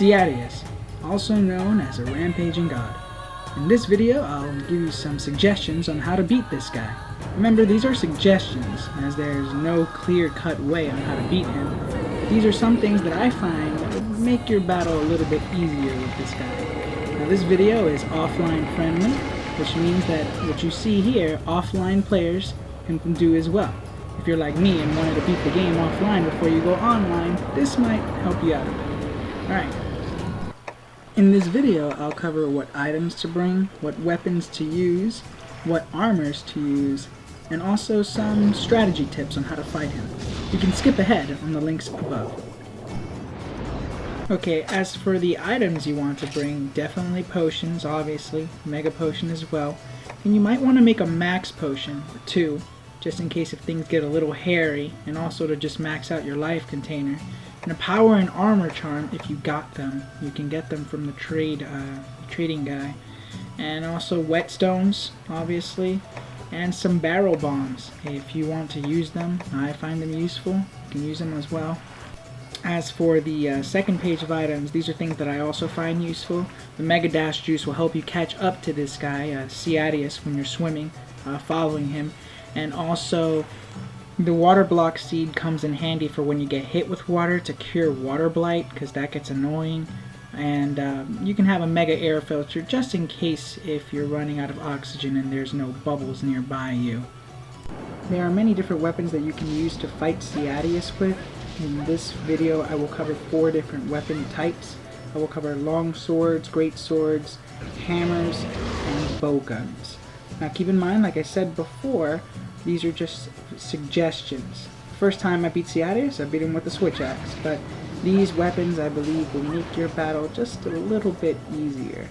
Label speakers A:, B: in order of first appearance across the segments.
A: Ceadeus, also known as a rampaging god. In this video, I'll give you some suggestions on how to beat this guy. Remember, these are suggestions, as there's no clear-cut way on how to beat him. These are some things that I find that would make your battle a little bit easier with this guy. Now, this video is offline friendly, which means that what you see here, offline players can do as well. If you're like me and wanted to beat the game offline before you go online, this might help you out a bit. Alright. In this video, I'll cover what items to bring, what weapons to use, what armors to use, and also some strategy tips on how to fight him. You can skip ahead on the links above. Okay, as for the items you want to bring, definitely potions, obviously, mega potion as well, and you might want to make a max potion, or two, just in case if things get a little hairy, and also to just max out your life container. And a power and armor charm if you got them. You can get them from the trading guy. And also whetstones, obviously, and some barrel bombs. If you want to use them, I find them useful. You can use them as well. As for the second page of items, these are things that I also find useful. The Mega Dash Juice will help you catch up to this guy, Ceadeus, when you're swimming, following him. And also, the water block seed comes in handy for when you get hit with water to cure water blight, because that gets annoying. And you can have a mega air filter just in case if you're running out of oxygen and there's no bubbles nearby you. There are many different weapons that you can use to fight Ceadeus with. In this video I will cover 4 different weapon types. I will cover long swords, great swords, hammers, and bow guns. Now keep in mind, like I said before, these are just suggestions. First time I beat Ceadeus, I beat him with the switch axe, but these weapons I believe will make your battle just a little bit easier.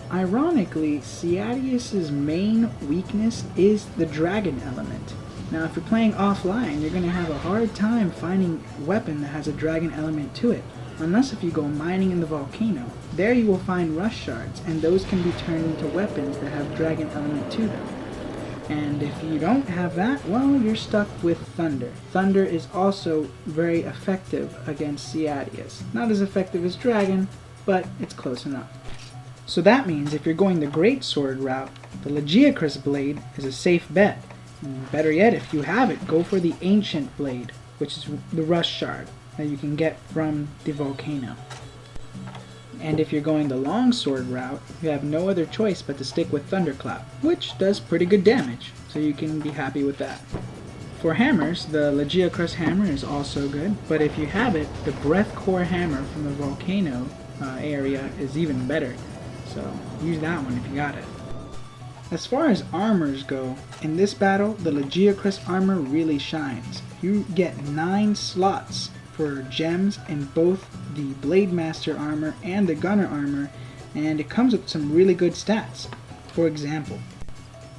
A: Ironically, Ceadeus' main weakness is the dragon element. Now if you're playing offline, you're going to have a hard time finding a weapon that has a dragon element to it, unless if you go mining in the volcano. There you will find rush shards, and those can be turned into weapons that have dragon element to them. And if you don't have that, well, you're stuck with thunder. Thunder is also very effective against Ceadeus. Not as effective as dragon, but it's close enough. So that means if you're going the great sword route, the Legiacrus blade is a safe bet. And better yet, if you have it, go for the ancient blade, which is the rush shard that you can get from the volcano. And if you're going the long sword route, you have no other choice but to stick with Thunderclap, which does pretty good damage, so you can be happy with that. For hammers, the Legiacrus hammer is also good, but if you have it, the Breath Core hammer from the volcano area is even better, so use that one if you got it. As far as armors go, in this battle, the Legiacrus armor really shines. You get 9 slots for gems in both the Blade Master armor and the Gunner armor, and it comes with some really good stats. For example,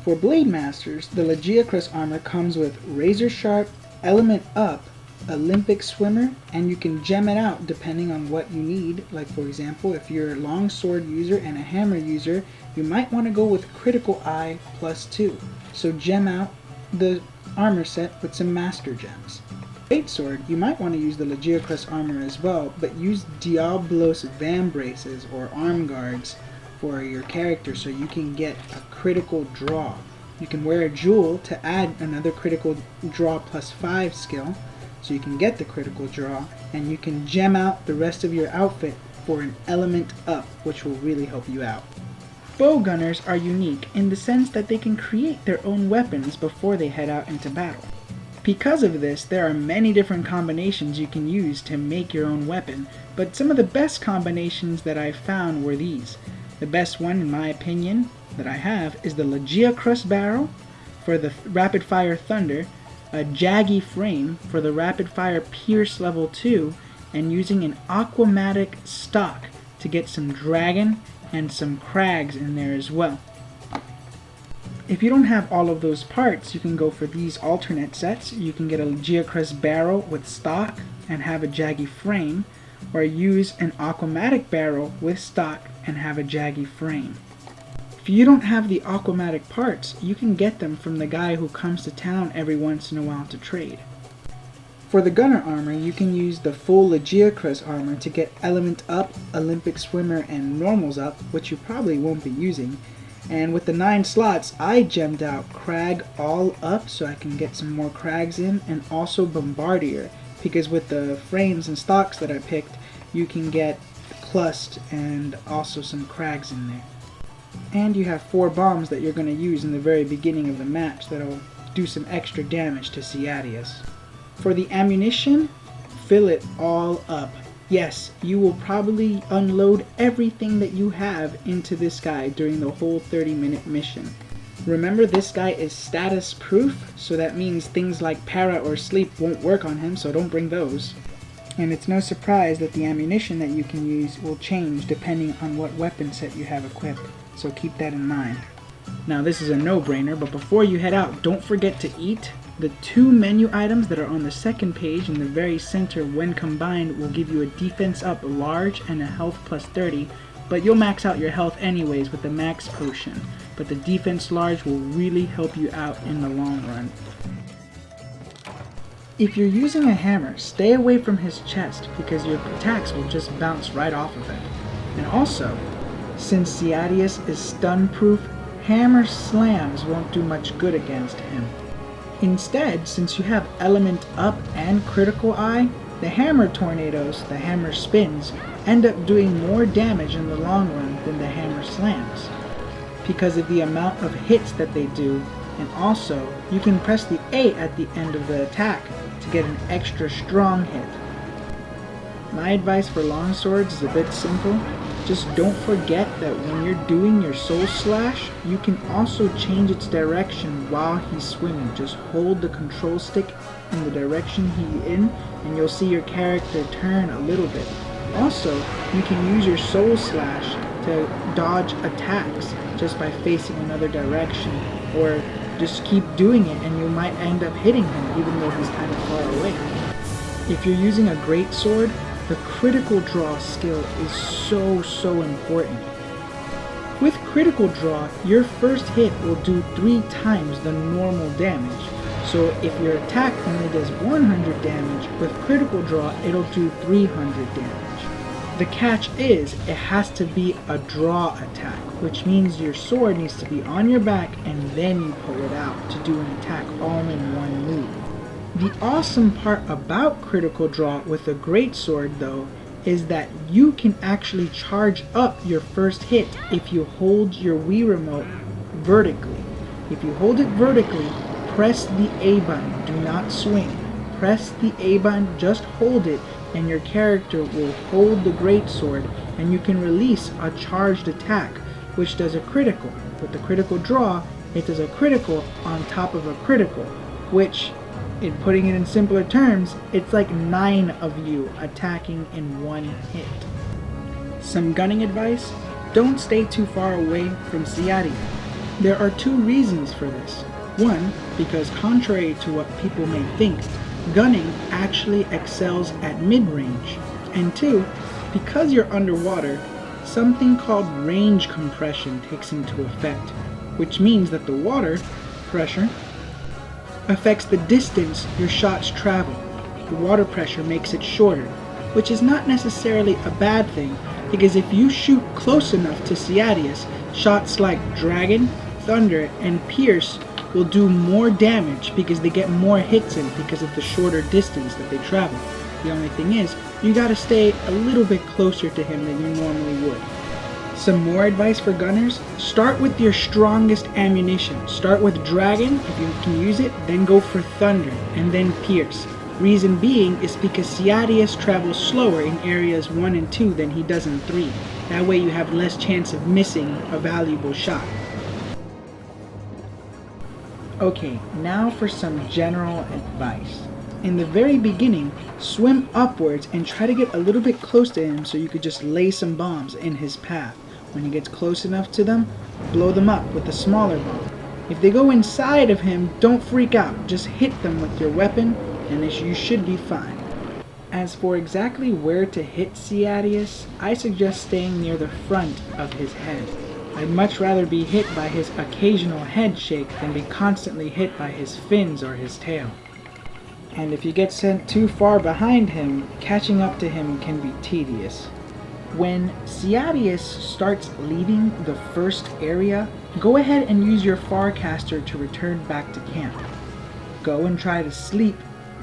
A: for Blade Masters, the Legiacrus armor comes with Razor Sharp, Element Up, Olympic Swimmer, and you can gem it out depending on what you need. Like for example, if you're a long sword user and a hammer user, you might want to go with Critical Eye +2. So gem out the armor set with some Master Gems. Greatsword, you might want to use the Legiacrus armor as well, but use Diablos Vambraces or arm guards for your character so you can get a critical draw. You can wear a jewel to add another critical draw +5 skill, so you can get the critical draw, and you can gem out the rest of your outfit for an element up, which will really help you out. Bow gunners are unique in the sense that they can create their own weapons before they head out into battle. Because of this, there are many different combinations you can use to make your own weapon, but some of the best combinations that I found were these. The best one, in my opinion, that I have is the Legiacrus barrel for the Rapid Fire Thunder, a Jaggy frame for the Rapid Fire Pierce level 2, and using an Aquamatic stock to get some dragon and some crags in there as well. If you don't have all of those parts, you can go for these alternate sets. You can get a Legiacrus barrel with stock and have a Jaggy frame, or use an Aquamatic barrel with stock and have a Jaggy frame. If you don't have the Aquamatic parts, you can get them from the guy who comes to town every once in a while to trade. For the gunner armor, you can use the full Legiacrus armor to get element up, Olympic swimmer, and normals up, which you probably won't be using. And with the 9 slots, I gemmed out Crag all up so I can get some more Crags in, and also Bombardier, because with the frames and stocks that I picked, you can get Clust and also some Crags in there. And you have 4 bombs that you're going to use in the very beginning of the match that'll do some extra damage to Ceadeus. For the ammunition, fill it all up. Yes, you will probably unload everything that you have into this guy during the whole 30-minute mission. Remember, this guy is status proof, so that means things like para or sleep won't work on him, so don't bring those. And it's no surprise that the ammunition that you can use will change depending on what weapon set you have equipped, so keep that in mind. Now this is a no-brainer, but before you head out, don't forget to eat. The 2 menu items that are on the second page in the very center, when combined, will give you a defense up large and a health plus 30, but you'll max out your health anyways with the max potion. But the defense large will really help you out in the long run. If you're using a hammer, stay away from his chest because your attacks will just bounce right off of it. And also, since Ceadeus is stun proof, hammer slams won't do much good against him. Instead, since you have element up and critical eye, the hammer tornadoes, the hammer spins, end up doing more damage in the long run than the hammer slams, because of the amount of hits that they do, and also you can press the A at the end of the attack to get an extra strong hit. My advice for longswords is a bit simple. Just don't forget that when you're doing your soul slash, you can also change its direction while he's swimming. Just hold the control stick in the direction he's in, and you'll see your character turn a little bit. Also, you can use your soul slash to dodge attacks just by facing another direction, or just keep doing it and you might end up hitting him even though he's kind of far away. If you're using a great sword, the critical draw skill is so important. With critical draw, your first hit will do 3 times the normal damage. So if your attack only does 100 damage, with critical draw it'll do 300 damage. The catch is, it has to be a draw attack, which means your sword needs to be on your back and then you pull it out to do an attack all in one move. The awesome part about critical draw with a greatsword though is that you can actually charge up your first hit if you hold your Wii remote vertically. If you hold it vertically, press the A button, do not swing. Press the A button, just hold it, and your character will hold the greatsword and you can release a charged attack which does a critical. With the critical draw, it does a critical on top of a critical, which, in putting it in simpler terms, it's like 9 of you attacking in one hit. Some gunning advice: don't stay too far away from Ceadeus. There are 2 reasons for this. 1, because contrary to what people may think, gunning actually excels at mid-range. And 2, because you're underwater, something called range compression takes into effect, which means that the water pressure affects the distance your shots travel. The water pressure makes it shorter, which is not necessarily a bad thing, because if you shoot close enough to Ceadeus, shots like Dragon, Thunder, and Pierce will do more damage because they get more hits in because of the shorter distance that they travel. The only thing is, you gotta stay a little bit closer to him than you normally would. Some more advice for gunners: start with your strongest ammunition. Start with Dragon if you can use it, then go for Thunder, and then Pierce. Reason being is because Ceadeus travels slower in areas 1 and 2 than he does in 3. That way you have less chance of missing a valuable shot. Okay, now for some general advice. In the very beginning, swim upwards and try to get a little bit close to him so you could just lay some bombs in his path. When he gets close enough to them, blow them up with a smaller bomb. If they go inside of him, don't freak out. Just hit them with your weapon and you should be fine. As for exactly where to hit Ceadeus, I suggest staying near the front of his head. I'd much rather be hit by his occasional head shake than be constantly hit by his fins or his tail. And if you get sent too far behind him, catching up to him can be tedious. When Ceadeus starts leaving the first area, go ahead and use your Farcaster to return back to camp. Go and try to sleep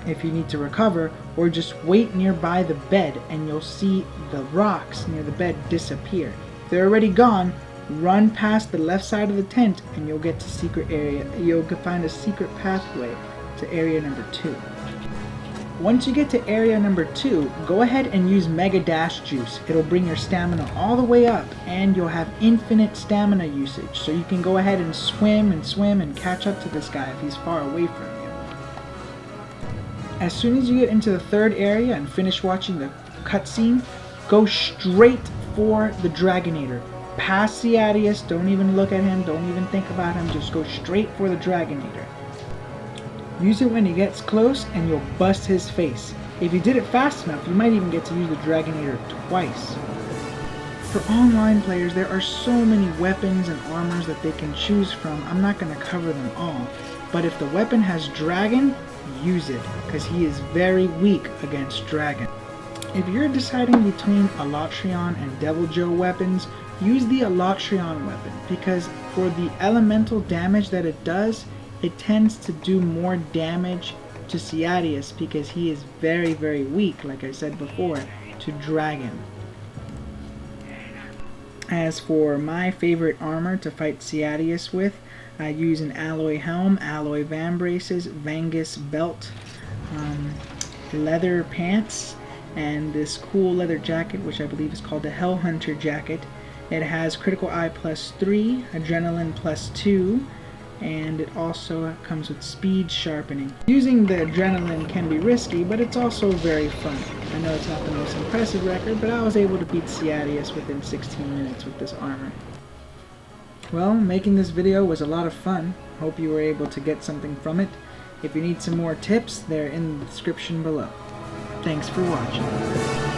A: if you need to recover, or just wait nearby the bed and you'll see the rocks near the bed disappear. If they're already gone, run past the left side of the tent and you'll get to secret area. You'll find a secret pathway to area number 2. Once you get to area number 2, go ahead and use Mega Dash Juice. It'll bring your stamina all the way up and you'll have infinite stamina usage. So you can go ahead and swim and catch up to this guy if he's far away from you. As soon as you get into the 3rd area and finish watching the cutscene, go straight for the Dragonator. Pass Ceadeus, don't even look at him, don't even think about him, just go straight for the Dragonator. Use it when he gets close and you'll bust his face. If you did it fast enough, you might even get to use the Dragonator twice. For online players, there are so many weapons and armors that they can choose from. I'm not going to cover them all. But if the weapon has Dragon, use it, because he is very weak against Dragon. If you're deciding between Alatreon and Deviljho weapons, use the Alatreon weapon, because for the elemental damage that it does, it tends to do more damage to Ceadeus because he is very, very weak, like I said before, to Dragon. As for my favorite armor to fight Ceadeus with, I use an alloy helm, alloy vambraces, Vangus belt, leather pants, and this cool leather jacket, which I believe is called the Hellhunter jacket. It has critical eye +3, adrenaline +2, and it also comes with speed sharpening. Using the adrenaline can be risky, but it's also very fun. I know it's not the most impressive record, but I was able to beat Ceadeus within 16 minutes with this armor. Well, making this video was a lot of fun. Hope you were able to get something from it. If you need some more tips, they're in the description below. Thanks for watching.